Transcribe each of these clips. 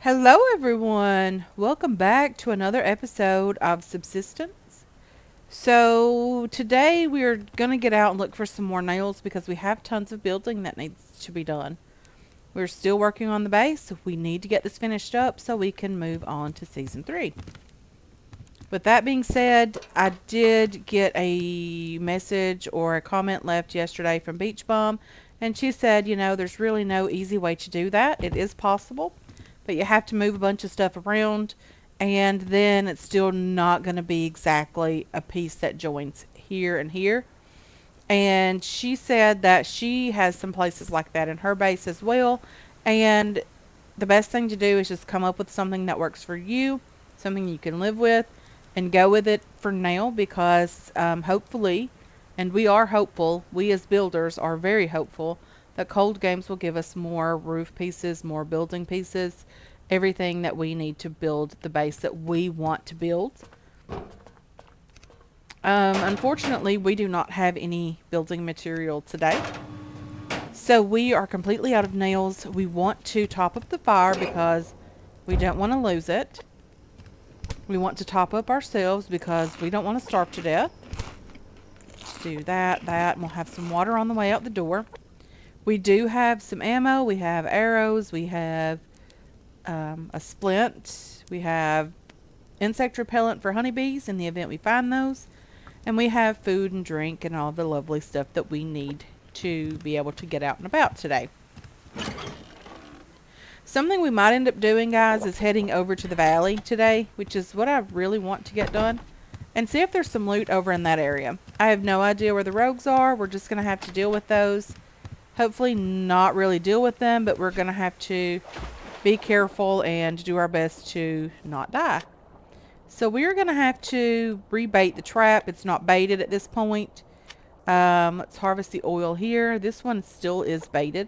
Hello, everyone. Welcome back to another episode of Subsistence. So, today we are going to get out and look for some more nails because we have tons of building that needs to be done. We're still working on the base, so we need to get this finished up so we can move on to season 3. With that being said, I did get a message or a comment left yesterday from Beach Bum, and she said, there's really no easy way to do that. It is possible, but you have to move a bunch of stuff around, and then it's still not going to be exactly a piece that joins here and here. And she said that she has some places like that in her base as well, and the best thing to do is just come up with something that works for you, something you can live with, and go with it for now because hopefully, and we are hopeful, we as builders are very hopeful that cold games will give us more roof pieces, more building pieces, everything that we need to build the base that we want to build. Unfortunately, we do not have any building material today. So we are completely out of nails. We want to top up the fire because we don't want to lose it. We want to top up ourselves because we don't want to starve to death. Let's do that, and we'll have some water on the way out the door. We do have some ammo. We have arrows. We have a splint. We have insect repellent for honeybees in the event we find those. And we have food and drink and all the lovely stuff that we need to be able to get out and about today. Something we might end up doing, guys, is heading over to the valley today, which is what I really want to get done, and see if there's some loot over in that area. I have no idea where the rogues are. We're just going to have to deal with those. Hopefully not really deal with them, but we're going to have to be careful and do our best to not die. So we're going to have to rebait the trap. It's not baited at this point. Let's harvest the oil here. This one still is baited.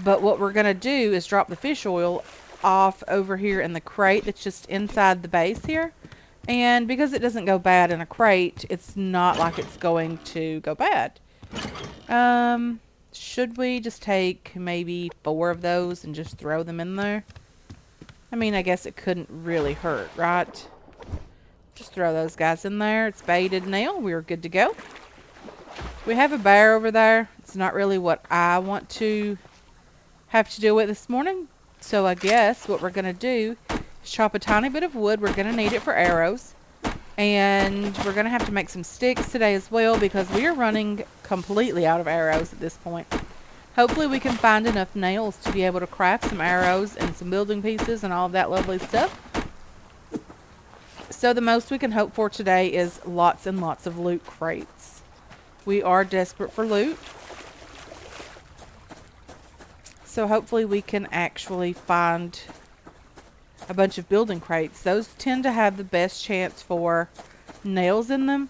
But what we're going to do is drop the fish oil off over here in the crate that's just inside the base here. And because it doesn't go bad in a crate, it's not like it's going to go bad. Should we just take maybe 4 of those and just throw them in there? I mean, I guess it couldn't really hurt, right? Just throw those guys in there. It's baited now. We're good to go. We have a bear over there. It's not really what I want to have to deal with this morning. So I guess what we're going to do is chop a tiny bit of wood. We're going to need it for arrows. And we're going to have to make some sticks today as well because we are running completely out of arrows at this point. Hopefully we can find enough nails to be able to craft some arrows and some building pieces and all of that lovely stuff. So the most we can hope for today is lots and lots of loot crates. We are desperate for loot. So hopefully we can actually find a bunch of building crates. Those tend to have the best chance for nails in them.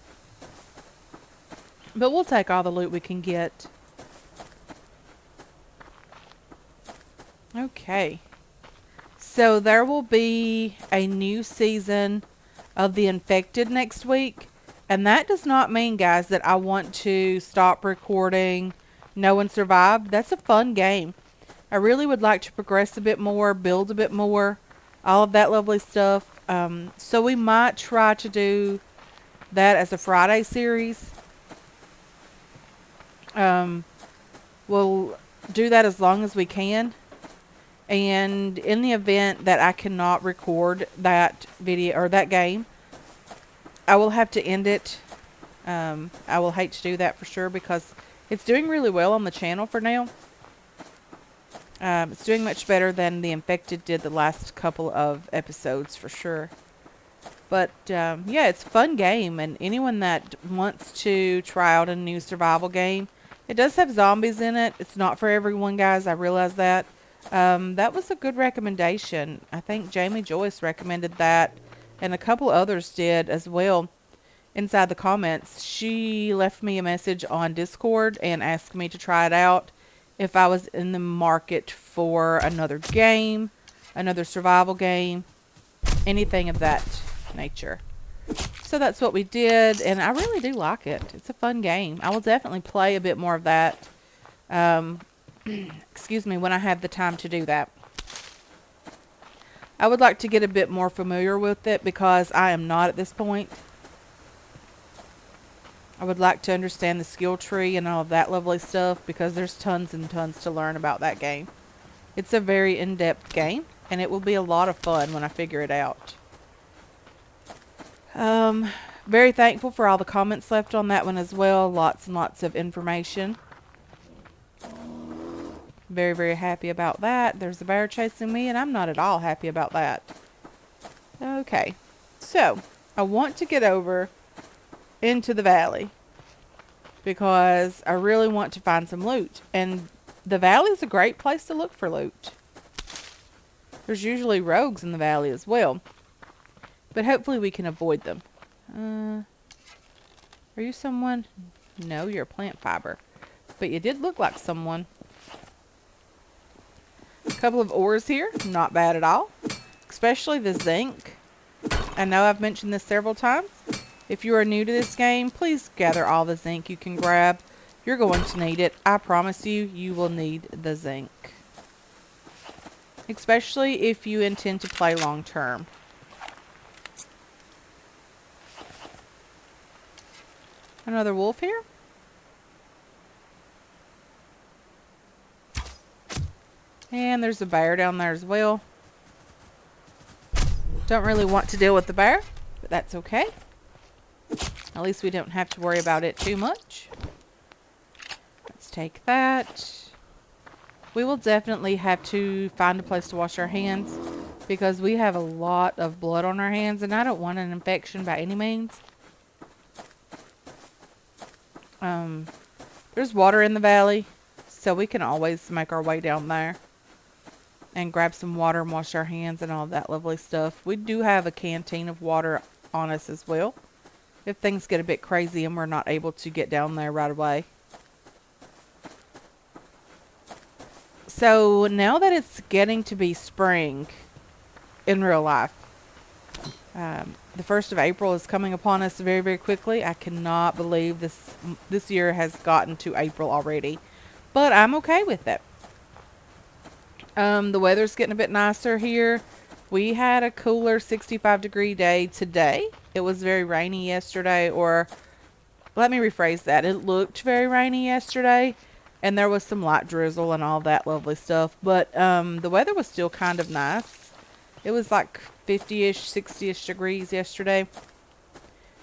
But we'll take all the loot we can get. Okay. So there will be a new season of The Infected next week. And that does not mean, guys, that I want to stop recording No One Survived. That's a fun game. I really would like to progress a bit more, build a bit more, all of that lovely stuff. So we might try to do that as a Friday series. We'll do that as long as we can. And in the event that I cannot record that video or that game, I will have to end it. I will hate to do that for sure because it's doing really well on the channel for now. It's doing much better than The Infected did the last couple of episodes for sure. But yeah, it's a fun game, and anyone that wants to try out a new survival game, it does have zombies in it. It's not for everyone, guys. I realize that. That was a good recommendation. I think Jamie Joyce recommended that, and a couple others did as well. Inside the comments, she left me a message on Discord and asked me to try it out if I was in the market for another game, another survival game, anything of that nature. So that's what we did, and I really do like it. It's a fun game. I will definitely play a bit more of that. Excuse me, when I have the time to do that. I would like to get a bit more familiar with it because I am not at this point. I would like to understand the skill tree and all of that lovely stuff because there's tons and tons to learn about that game. It's a very in-depth game, and it will be a lot of fun when I figure it out. Very thankful for all the comments left on that one as well. Lots and lots of information. Very, very happy about that. There's a bear chasing me, and I'm not at all happy about that. Okay, so I want to get over into the valley because I really want to find some loot. And the valley is a great place to look for loot. There's usually rogues in the valley as well, but hopefully we can avoid them. Are you someone? No, you're a plant fiber, but you did look like someone. A couple of ores here, not bad at all, especially the zinc. I know I've mentioned this several times. If you are new to this game, please gather all the zinc you can grab. You're going to need it. I promise you, you will need the zinc. Especially if you intend to play long term. Another wolf here. And there's a bear down there as well. Don't really want to deal with the bear, but that's okay. At least we don't have to worry about it too much. Let's take that. We will definitely have to find a place to wash our hands because we have a lot of blood on our hands and I don't want an infection by any means. There's water in the valley, so we can always make our way down there and grab some water and wash our hands and all that lovely stuff. We do have a canteen of water on us as well if things get a bit crazy and we're not able to get down there right away. So now that it's getting to be spring in real life, the 1st of April is coming upon us very, very quickly. I cannot believe this year has gotten to April already, but I'm okay with it. The weather's getting a bit nicer here. We had a cooler 65-degree day today. It was very rainy yesterday, or let me rephrase that. It looked very rainy yesterday, and there was some light drizzle and all that lovely stuff, but the weather was still kind of nice. It was like 50-ish, 60-ish degrees yesterday.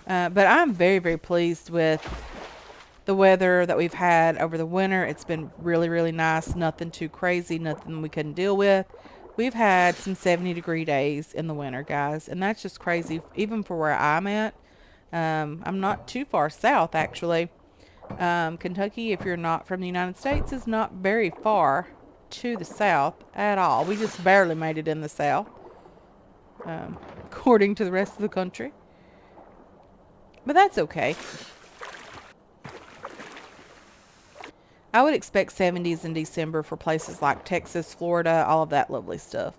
But I'm very, very pleased with the weather that we've had over the winter. It's been really, really nice. Nothing too crazy, nothing we couldn't deal with. We've had some 70-degree days in the winter, guys, and that's just crazy, even for where I'm at. I'm not too far south, actually. Kentucky, if you're not from the United States, is not very far to the south at all. We just barely made it in the south, according to the rest of the country. But that's okay. I would expect 70s in December for places like Texas, Florida, all of that lovely stuff.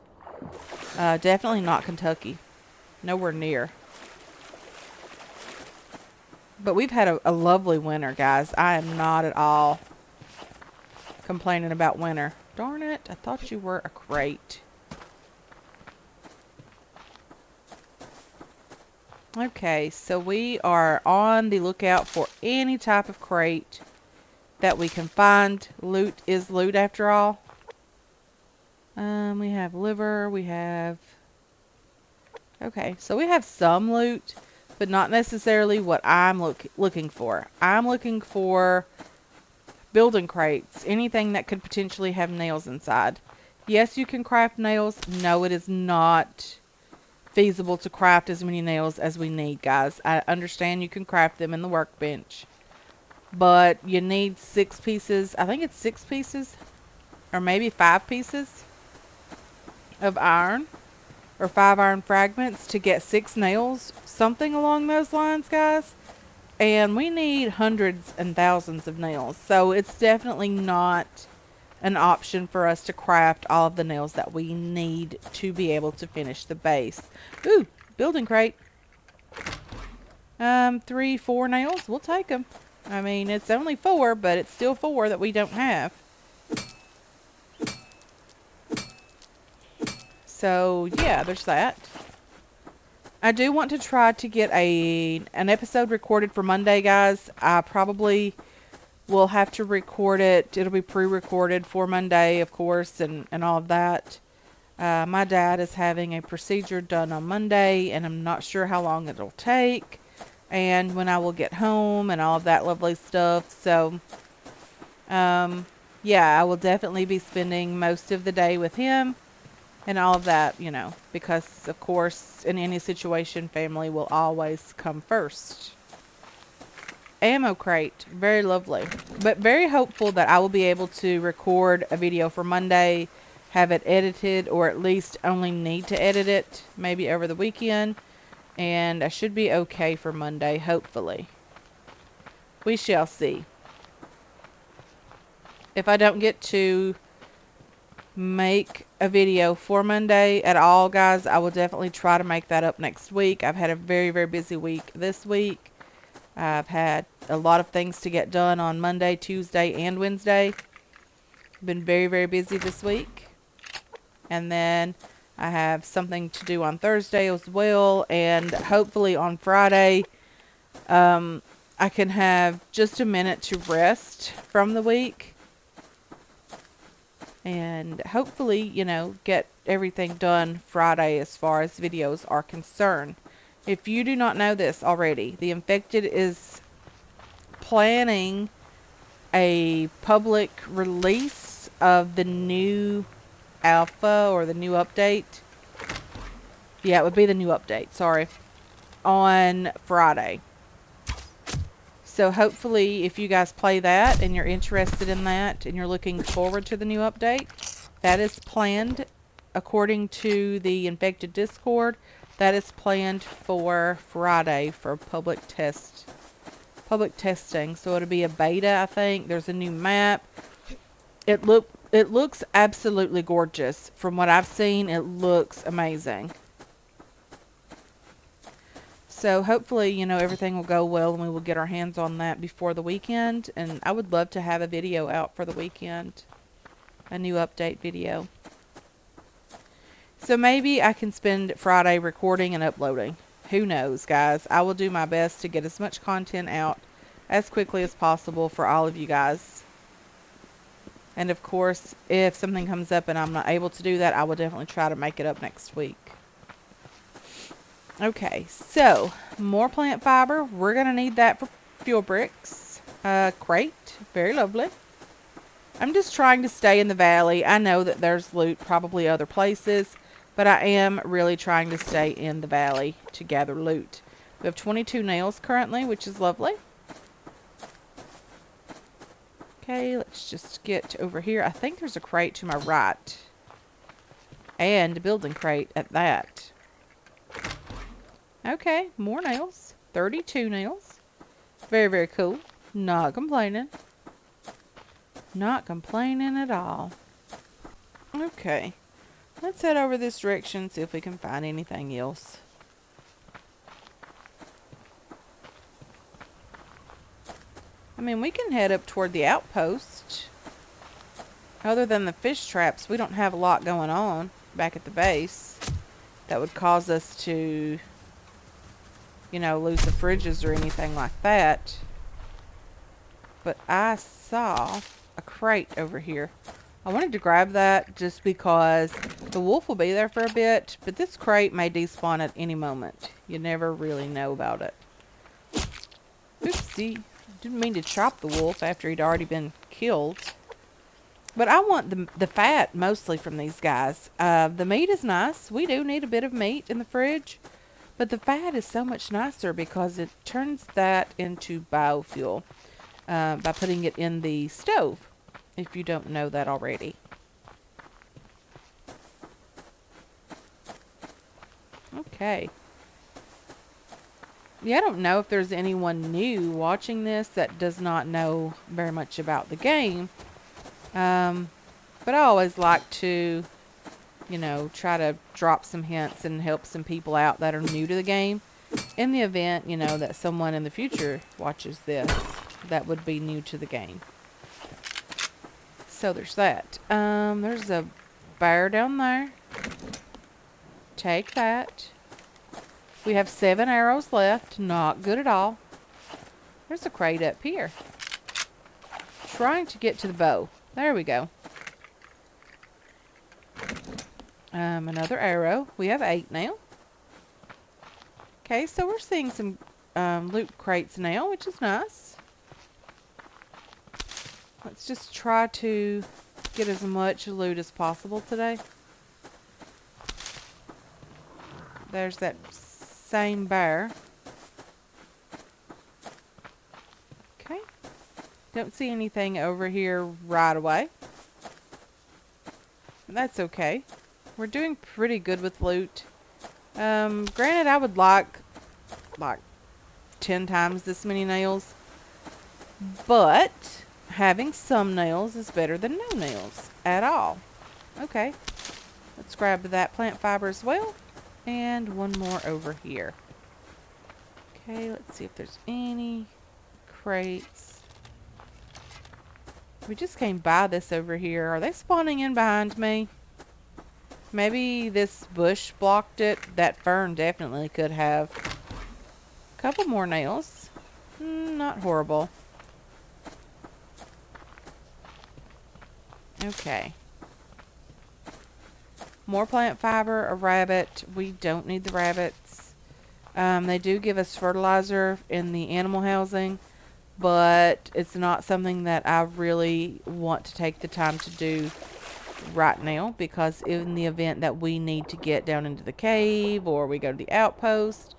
Definitely not Kentucky. Nowhere near. But we've had a lovely winter, guys. I am not at all complaining about winter. Darn it, I thought you were a crate. Okay, so we are on the lookout for any type of crate that we can find. Loot is loot after all. We have liver, we have... Okay, so we have some loot, but not necessarily what I'm looking for. I'm looking for building crates, anything that could potentially have nails inside. Yes, you can craft nails. No, it is not feasible to craft as many nails as we need, guys. I understand you can craft them in the workbench, but you need 6 pieces. I think it's 6 pieces or maybe 5 pieces of iron or 5 iron fragments to get 6 nails, something along those lines, guys. And we need hundreds and thousands of nails, so it's definitely not an option for us to craft all of the nails that we need to be able to finish the base. Ooh, building crate. 3, 4 nails, we'll take them. I mean, it's only 4, but it's still 4 that we don't have. So yeah, there's that. I do want to try to get an episode recorded for Monday, guys. I probably will have to record it. It'll be pre-recorded for Monday, of course, and all of that. My dad is having a procedure done on Monday, and I'm not sure how long it'll take, and when I will get home, and all of that lovely stuff. So, yeah, I will definitely be spending most of the day with him and all of that, because, of course, in any situation, family will always come first. Ammo crate, very lovely, but very hopeful that I will be able to record a video for Monday, have it edited, or at least only need to edit it maybe over the weekend, and I should be okay for Monday, hopefully. We shall see. If I don't get to make a video for Monday at all, guys, I will definitely try to make that up next week. I've had a very, very busy week this week. I've had a lot of things to get done on Monday, Tuesday, and Wednesday. Been very, very busy this week. And then I have something to do on Thursday as well. And hopefully on Friday, I can have just a minute to rest from the week. And hopefully, get everything done Friday as far as videos are concerned. If you do not know this already, The Infected is planning a public release of the new alpha or the new update. Yeah, it would be the new update, sorry. On Friday. So hopefully if you guys play that and you're interested in that and you're looking forward to the new update, that is planned according to the Infected Discord. That is planned for Friday for public testing. So it'll be a beta, I think. There's a new map. It looks absolutely gorgeous. From what I've seen, it looks amazing. So hopefully, everything will go well and we will get our hands on that before the weekend. And I would love to have a video out for the weekend. A new update video. So maybe I can spend Friday recording and uploading. Who knows, guys? I will do my best to get as much content out as quickly as possible for all of you guys. And of course, if something comes up and I'm not able to do that, I will definitely try to make it up next week. Okay, so more plant fiber. We're going to need that for fuel bricks. Crate, very lovely. I'm just trying to stay in the valley. I know that there's loot probably other places, but I am really trying to stay in the valley to gather loot. We have 22 nails currently, which is lovely. Okay, let's just get over here. I think there's a crate to my right. And a building crate at that. Okay, more nails. 32 nails. Very, very cool. Not complaining. Not complaining at all. Okay. Let's head over this direction, see if we can find anything else. I mean, we can head up toward the outpost. Other than the fish traps, we don't have a lot going on back at the base that would cause us to, lose the fridges or anything like that. But I saw a crate over here. I wanted to grab that just because the wolf will be there for a bit, but this crate may despawn at any moment. You never really know about it. Oopsie. Didn't mean to chop the wolf after he'd already been killed. But I want the fat mostly from these guys. The meat is nice. We do need a bit of meat in the fridge. But the fat is so much nicer because it turns that into biofuel by putting it in the stove, if you don't know that already. Okay. Yeah, I don't know if there's anyone new watching this that does not know very much about the game. But I always like to, try to drop some hints and help some people out that are new to the game. In the event, that someone in the future watches this that would be new to the game. So there's that. There's a bear down there. Take that. We have 7 arrows left. Not good at all. There's a crate up here. Trying to get to the bow. There we go. Another arrow. We have 8 now. Okay, so we're seeing some loot crates now, which is nice. Let's just try to get as much loot as possible today. There's that same bear. Okay. Don't see anything over here right away. That's okay. We're doing pretty good with loot. Granted, I would like 10 times this many nails. But having some nails is better than no nails at all. Okay. Let's grab that plant fiber as well. And one more over here. Okay, let's see if there's any crates. We just came by this over here. Are they spawning in behind me? Maybe this bush blocked it. That fern definitely could have. A couple more nails. Not horrible. Okay. More plant fiber, a rabbit. We don't need the rabbits. They do give us fertilizer in the animal housing, but it's not something that I really want to take the time to do right now, because in the event that we need to get down into the cave or we go to the outpost,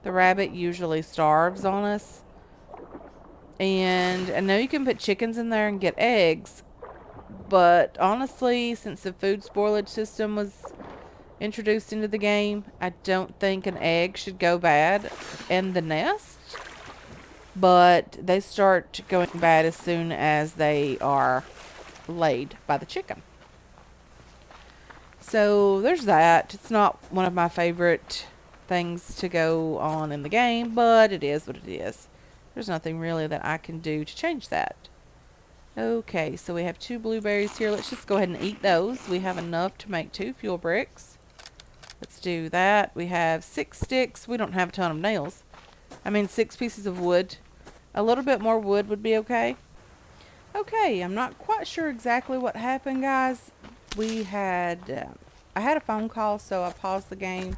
the rabbit usually starves on us. And I know you can put chickens in there and get eggs, but honestly, since the food spoilage system was introduced into the game, I don't think an egg should go bad in the nest. But they start going bad as soon as they are laid by the chicken. So there's that. It's not one of my favorite things to go on in the game, but it is what it is. There's nothing really that I can do to change that. Okay, so we have 2 blueberries here. Let's just go ahead and eat those. We have enough to make 2 fuel bricks. Let's do that. We have 6 sticks. We don't have a ton of nails. 6 pieces of wood. A little bit more wood would be okay. Okay, I'm not quite sure exactly what happened, guys. I had a phone call, so I paused the game.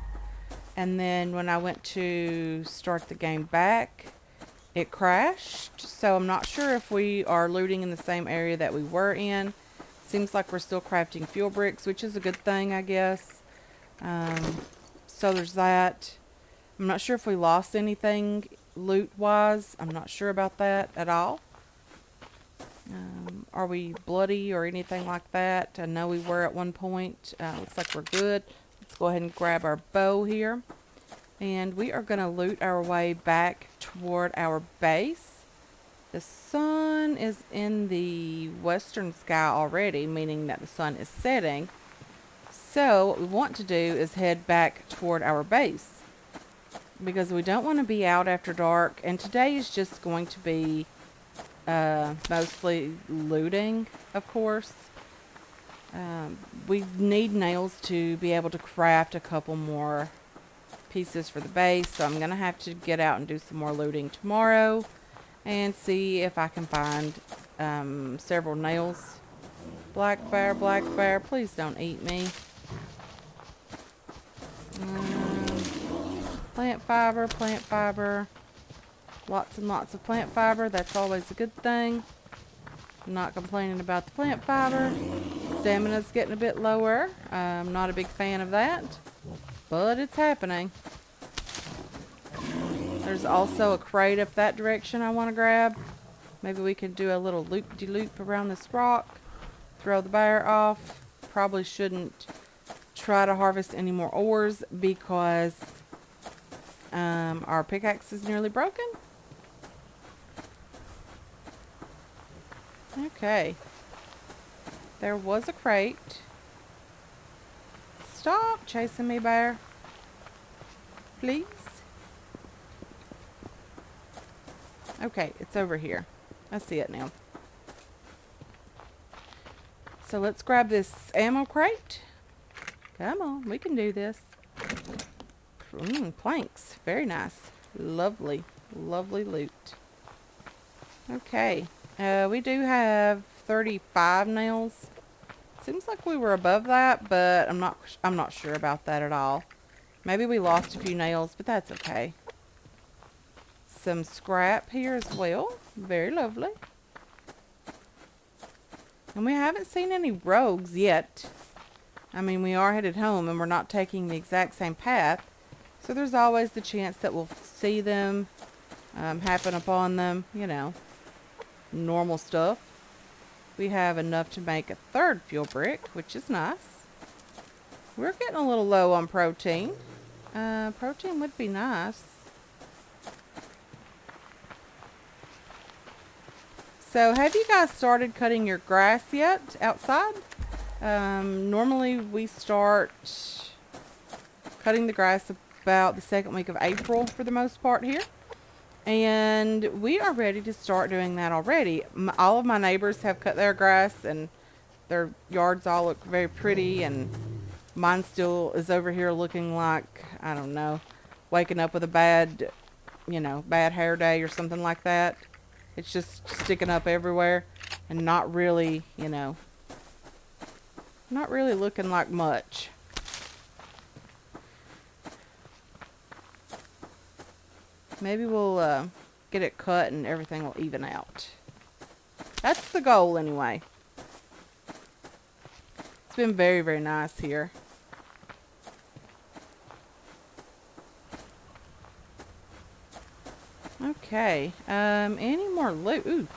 And then when I went to start the game back, it crashed. So I'm not sure if we are looting in the same area that we were in. Seems like we're still crafting fuel bricks, which is a good thing, I guess. So there's that. I'm not sure if we lost anything loot-wise. I'm not sure about that at all. Are we bloody or anything like that? I know we were at one point. Looks like we're good. Let's go ahead and grab our bow here. And we are going to loot our way back toward our base. The sun is in the western sky already, meaning that the sun is setting. So what we want to do is head back toward our base, because we don't want to be out after dark. And today is just going to be mostly looting, of course. We need nails to be able to craft a couple more pieces for the base, so I'm gonna have to get out and do some more looting tomorrow and see if I can find several nails. Black bear, please don't eat me. Plant fiber. Lots and lots of plant fiber. That's always a good thing. I'm not complaining about the plant fiber. Stamina's getting a bit lower. I'm not a big fan of that, but it's happening. There's also a crate up that direction I want to grab. Maybe we could do a little loop-de-loop around this rock. Throw the bear off. Probably shouldn't try to harvest any more ores because our pickaxe is nearly broken. Okay. There was a crate. Stop chasing me, bear. Please. Okay, it's over here. I see it now. So let's grab this ammo crate. Come on, we can do this. Planks. Very nice. Lovely. Lovely loot. Okay. We do have 35 nails. Seems like we were above that, but I'm not sure about that at all. Maybe we lost a few nails, but that's okay. Some scrap here as well. Very lovely. And we haven't seen any rogues yet. I mean, we are headed home and we're not taking the exact same path. So there's always the chance that we'll see them, happen upon them, you know, normal stuff. We have enough to make a third fuel brick, which is nice. We're getting a little low on protein. Protein would be nice. So have you guys started cutting your grass yet outside? Normally we start cutting the grass about the second week of April for the most part here. And we are ready to start doing that already. All of my neighbors have cut their grass and their yards all look very pretty, and mine still is over here looking like, I don't know, waking up with a bad, bad hair day or something like that. It's just sticking up everywhere and not really, not really looking like much. Maybe we'll get it cut and everything will even out. That's the goal anyway. It's been very, very nice here. Okay. Any more loot? Ooh.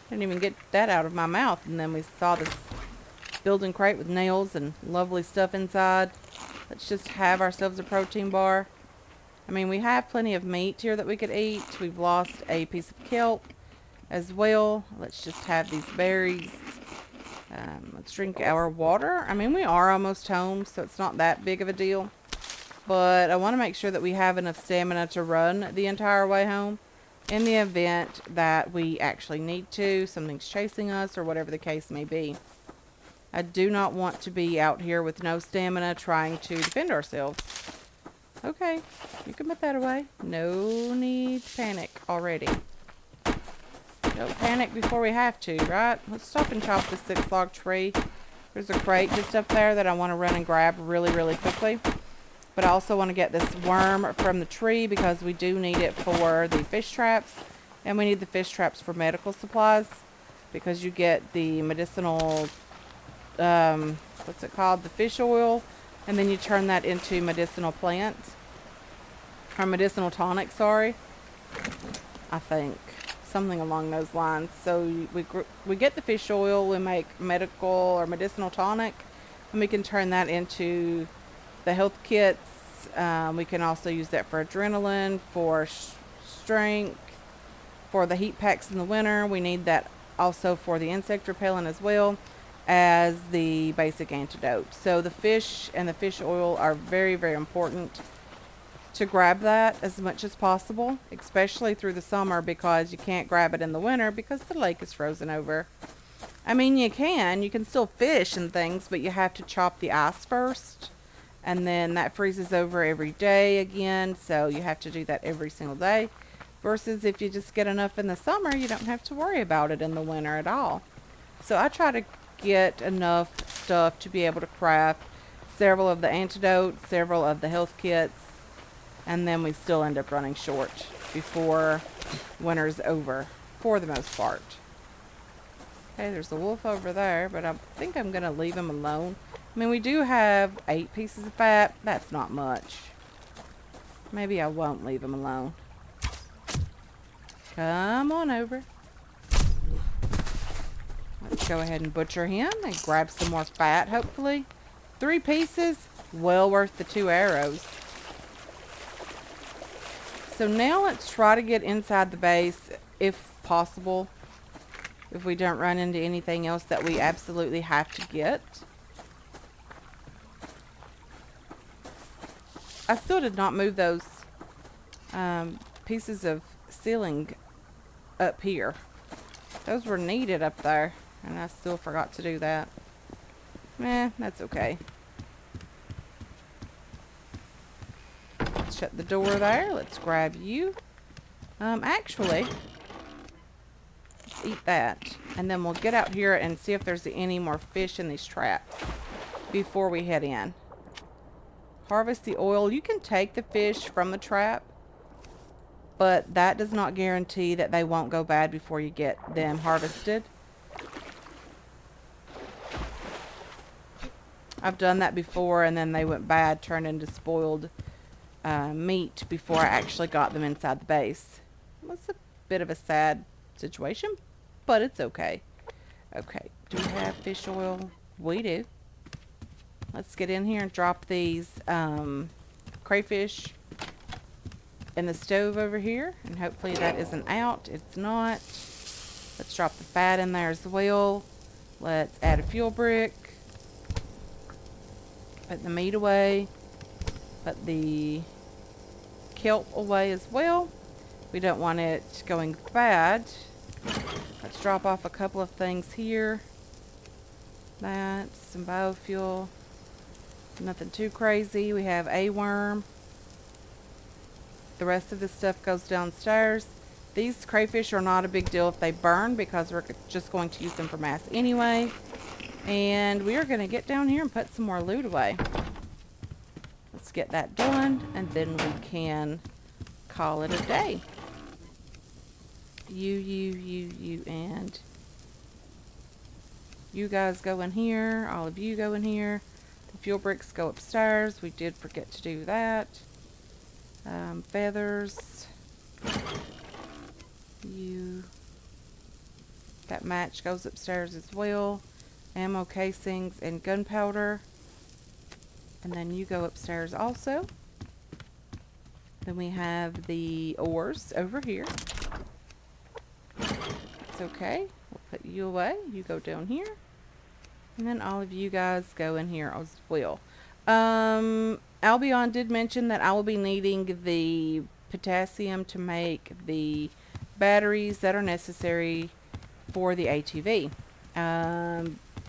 Didn't even get that out of my mouth. And then we saw this building crate with nails and lovely stuff inside. Let's just have ourselves a protein bar. I mean, we have plenty of meat here that we could eat. We've lost a piece of kelp as well. Let's just have these berries. Let's drink our water. I mean, we are almost home, so it's not that big of a deal. But I want to make sure that we have enough stamina to run the entire way home in the event that we actually need to. Something's chasing us or whatever the case may be. I do not want to be out here with no stamina trying to defend ourselves. Okay, you can put that away. No need to panic already. Don't panic before we have to, right? Let's stop and chop this 6-log tree. There's a crate just up there that I want to run and grab really, really quickly. But I also want to get this worm from the tree because we do need it for the fish traps. And we need the fish traps for medical supplies. Because you get the medicinal, what's it called? The fish oil. And then you turn that into medicinal plants. Or medicinal tonic, sorry. I think. Something along those lines. So we get the fish oil. We make medical or medicinal tonic. And we can turn that into the health kits. We can also use that for adrenaline, for strength, for the heat packs in the winter. We need that also for the insect repellent as well as the basic antidote. So the fish and the fish oil are very, very important to grab that as much as possible, especially through the summer because you can't grab it in the winter because the lake is frozen over. I mean, you can still fish and things, but you have to chop the ice first. And then that freezes over every day again, so you have to do that every single day. Versus if you just get enough in the summer, you don't have to worry about it in the winter at all. So I try to get enough stuff to be able to craft several of the antidotes, several of the health kits, and then we still end up running short before winter's over, for the most part. Okay, there's a wolf over there, but I think I'm going to leave him alone. I mean, we do have 8 pieces of fat. That's not much. Maybe I won't leave him alone. Come on over. Let's go ahead and butcher him and grab some more fat, hopefully. 3 pieces, well worth the 2 arrows. So now let's try to get inside the base if possible. If we don't run into anything else that we absolutely have to get. I still did not move those pieces of ceiling up here. Those were needed up there, and I still forgot to do that. That's okay. shut the door there. Let's grab you. Actually, let's eat that. And then we'll get out here and see if there's any more fish in these traps before we head in. Harvest the oil. You can take the fish from the trap, but that does not guarantee that they won't go bad before you get them harvested. I've done that before, and then they went bad, turned into spoiled meat before I actually got them inside the base. It was a bit of a sad situation, but it's okay. Okay, do we have fish oil? We do. Let's get in here and drop these crayfish in the stove over here, and hopefully that isn't out. It's not. Let's drop the fat in there as well. Let's add a fuel brick. Put the meat away. Put the kelp away as well. We don't want it going bad. Let's drop off a couple of things here. That, some biofuel. Nothing too crazy. We have a worm. The rest of this stuff goes downstairs. These crayfish are not a big deal if they burn, because we're just going to use them for mass anyway. And we are going to get down here and put some more loot away. Let's get that done, and then we can call it a day. You, and you guys go in here. All of you go in here. The fuel bricks go upstairs. We did forget to do that. Feathers. You. That match goes upstairs as well. Ammo casings and gunpowder. And then you go upstairs also. Then we have the ores over here. It's okay. We'll put you away. You go down here. And then all of you guys go in here as well. Albion did mention that I will be needing the potassium to make the batteries that are necessary for the ATV.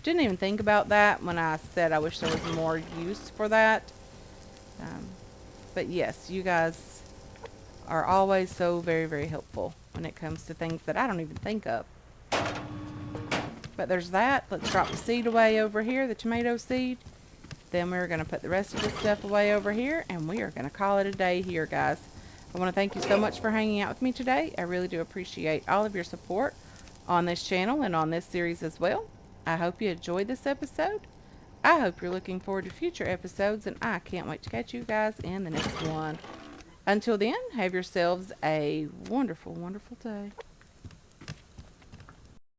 Didn't even think about that when I said I wish there was more use for that. But yes, you guys are always so very, very helpful when it comes to things that I don't even think of. But there's that. Let's drop the seed away over here, the tomato seed. Then we're going to put the rest of this stuff away over here, and we are going to call it a day here, guys. I want to thank you so much for hanging out with me today. I really do appreciate all of your support on this channel and on this series as well. I hope you enjoyed this episode. I hope you're looking forward to future episodes, and I can't wait to catch you guys in the next one. Until then, have yourselves a wonderful, wonderful day.